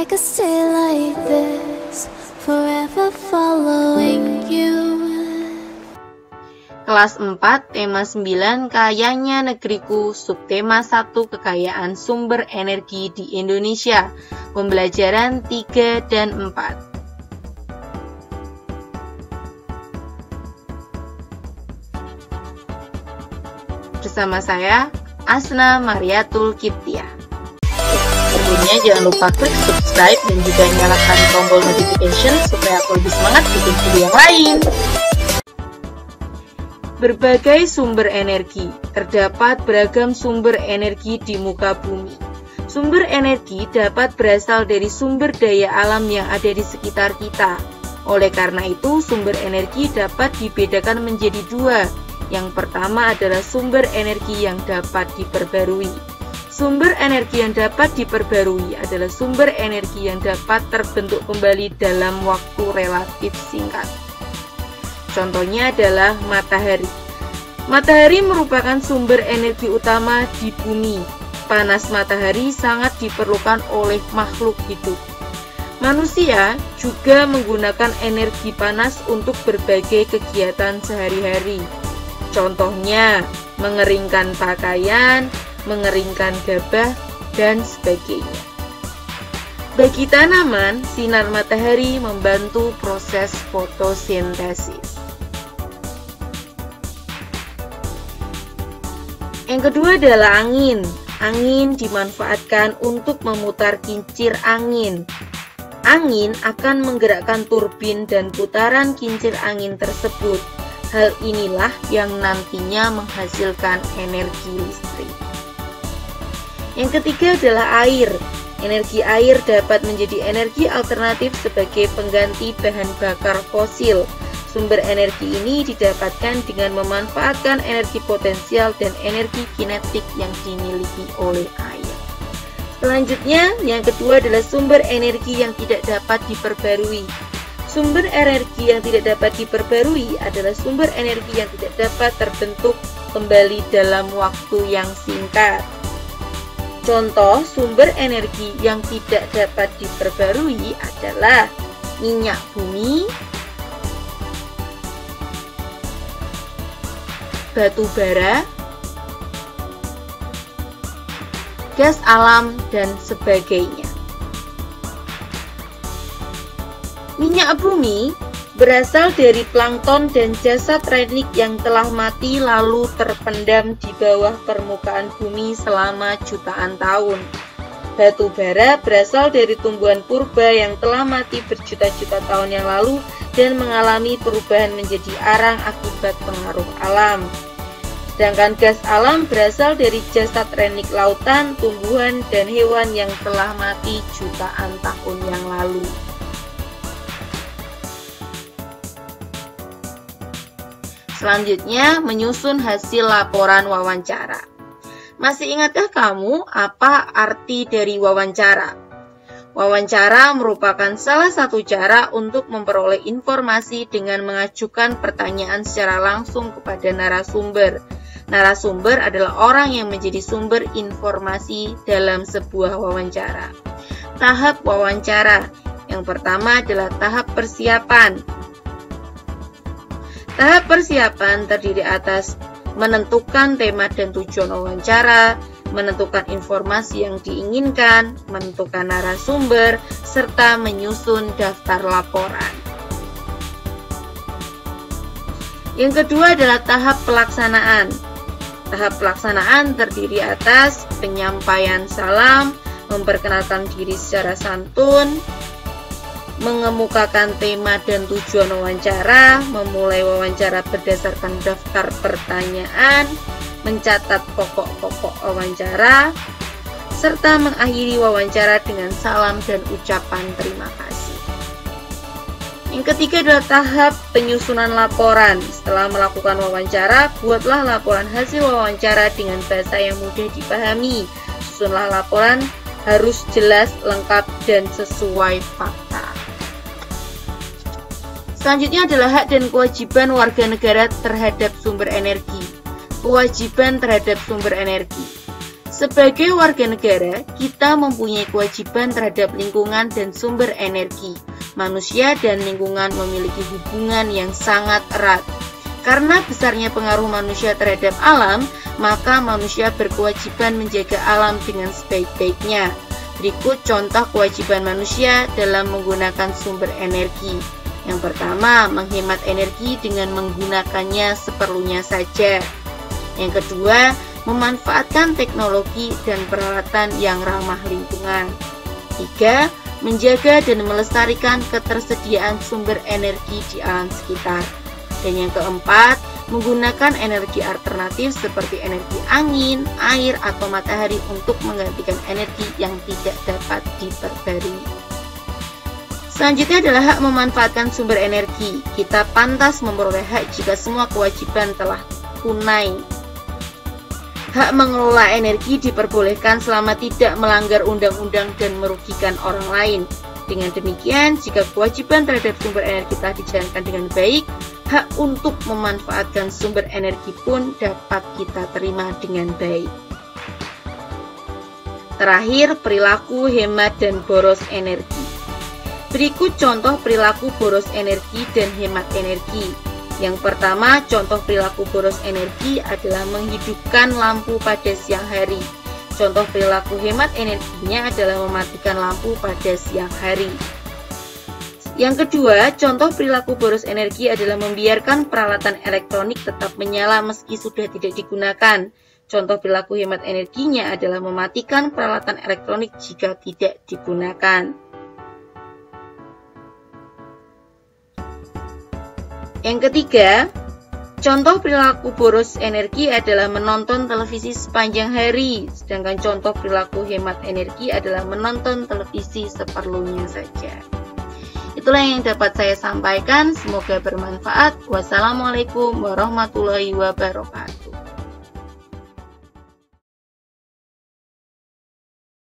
I could stay like this, forever following you. Kelas 4, tema 9, Kayanya Negeriku, subtema 1, Kekayaan Sumber Energi di Indonesia. Pembelajaran 3 dan 4. Bersama saya, Asna Mariatul Kiptia. Tentunya jangan lupa klik subscribe dan juga nyalakan tombol notification supaya aku lebih semangat bikin video yang lain. Berbagai sumber energi. Terdapat beragam sumber energi di muka bumi. Sumber energi dapat berasal dari sumber daya alam yang ada di sekitar kita. Oleh karena itu, sumber energi dapat dibedakan menjadi dua. Yang pertama adalah sumber energi yang dapat diperbarui. Sumber energi yang dapat diperbarui adalah sumber energi yang dapat terbentuk kembali dalam waktu relatif singkat. Contohnya adalah matahari. Matahari merupakan sumber energi utama di bumi. Panas matahari sangat diperlukan oleh makhluk hidup. Manusia juga menggunakan energi panas untuk berbagai kegiatan sehari-hari. Contohnya, mengeringkan pakaian, mengeringkan gabah, dan sebagainya. Bagi tanaman, sinar matahari membantu proses fotosintesis. Yang kedua adalah angin. Angin dimanfaatkan untuk memutar kincir angin. Angin akan menggerakkan turbin dan putaran kincir angin tersebut. Hal inilah yang nantinya menghasilkan energi listrik. Yang ketiga adalah air. Energi air dapat menjadi energi alternatif sebagai pengganti bahan bakar fosil. Sumber energi ini didapatkan dengan memanfaatkan energi potensial dan energi kinetik yang dimiliki oleh air. Selanjutnya, yang kedua adalah sumber energi yang tidak dapat diperbarui. Sumber energi yang tidak dapat diperbarui adalah sumber energi yang tidak dapat terbentuk kembali dalam waktu yang singkat. Contoh sumber energi yang tidak dapat diperbarui adalah minyak bumi, batu bara, gas alam, dan sebagainya. Minyak bumi berasal dari plankton dan jasad renik yang telah mati lalu terpendam di bawah permukaan bumi selama jutaan tahun. Batu bara berasal dari tumbuhan purba yang telah mati berjuta-juta tahun yang lalu dan mengalami perubahan menjadi arang akibat pengaruh alam. Sedangkan gas alam berasal dari jasad renik lautan, tumbuhan, dan hewan yang telah mati jutaan tahun yang lalu. Selanjutnya, menyusun hasil laporan wawancara. Masih ingatkah kamu apa arti dari wawancara? Wawancara merupakan salah satu cara untuk memperoleh informasi dengan mengajukan pertanyaan secara langsung kepada narasumber. Narasumber adalah orang yang menjadi sumber informasi dalam sebuah wawancara. Tahap wawancara. Yang pertama adalah tahap persiapan. Tahap persiapan terdiri atas menentukan tema dan tujuan wawancara, menentukan informasi yang diinginkan, menentukan narasumber, serta menyusun daftar laporan. Yang kedua adalah tahap pelaksanaan. Tahap pelaksanaan terdiri atas penyampaian salam, memperkenalkan diri secara santun, mengemukakan tema dan tujuan wawancara, memulai wawancara berdasarkan daftar pertanyaan, mencatat pokok-pokok wawancara, serta mengakhiri wawancara dengan salam dan ucapan terima kasih. Yang ketiga adalah tahap penyusunan laporan. Setelah melakukan wawancara, buatlah laporan hasil wawancara dengan bahasa yang mudah dipahami. Susunlah laporan harus jelas, lengkap, dan sesuai fakta. Selanjutnya adalah hak dan kewajiban warga negara terhadap sumber energi. Kewajiban terhadap sumber energi. Sebagai warga negara, kita mempunyai kewajiban terhadap lingkungan dan sumber energi. Manusia dan lingkungan memiliki hubungan yang sangat erat. Karena besarnya pengaruh manusia terhadap alam, maka manusia berkewajiban menjaga alam dengan sebaik-baiknya. Berikut contoh kewajiban manusia dalam menggunakan sumber energi. Yang pertama, menghemat energi dengan menggunakannya seperlunya saja. Yang kedua, memanfaatkan teknologi dan peralatan yang ramah lingkungan. 3. Menjaga dan melestarikan ketersediaan sumber energi di alam sekitar. Dan yang keempat, menggunakan energi alternatif seperti energi angin, air, atau matahari untuk menggantikan energi yang tidak dapat diperbarui. Selanjutnya adalah hak memanfaatkan sumber energi. Kita pantas memperoleh hak jika semua kewajiban telah tunai. Hak mengelola energi diperbolehkan selama tidak melanggar undang-undang dan merugikan orang lain. Dengan demikian, jika kewajiban terhadap sumber energi telah dijalankan dengan baik, hak untuk memanfaatkan sumber energi pun dapat kita terima dengan baik. Terakhir, perilaku hemat dan boros energi. Berikut contoh perilaku boros energi dan hemat energi. Yang pertama, contoh perilaku boros energi adalah menghidupkan lampu pada siang hari. Contoh perilaku hemat energinya adalah mematikan lampu pada siang hari. Yang kedua, contoh perilaku boros energi adalah membiarkan peralatan elektronik tetap menyala meski sudah tidak digunakan. Contoh perilaku hemat energinya adalah mematikan peralatan elektronik jika tidak digunakan. Yang ketiga, contoh perilaku boros energi adalah menonton televisi sepanjang hari, sedangkan contoh perilaku hemat energi adalah menonton televisi seperlunya saja. Itulah yang dapat saya sampaikan, semoga bermanfaat. Wassalamualaikum warahmatullahi wabarakatuh.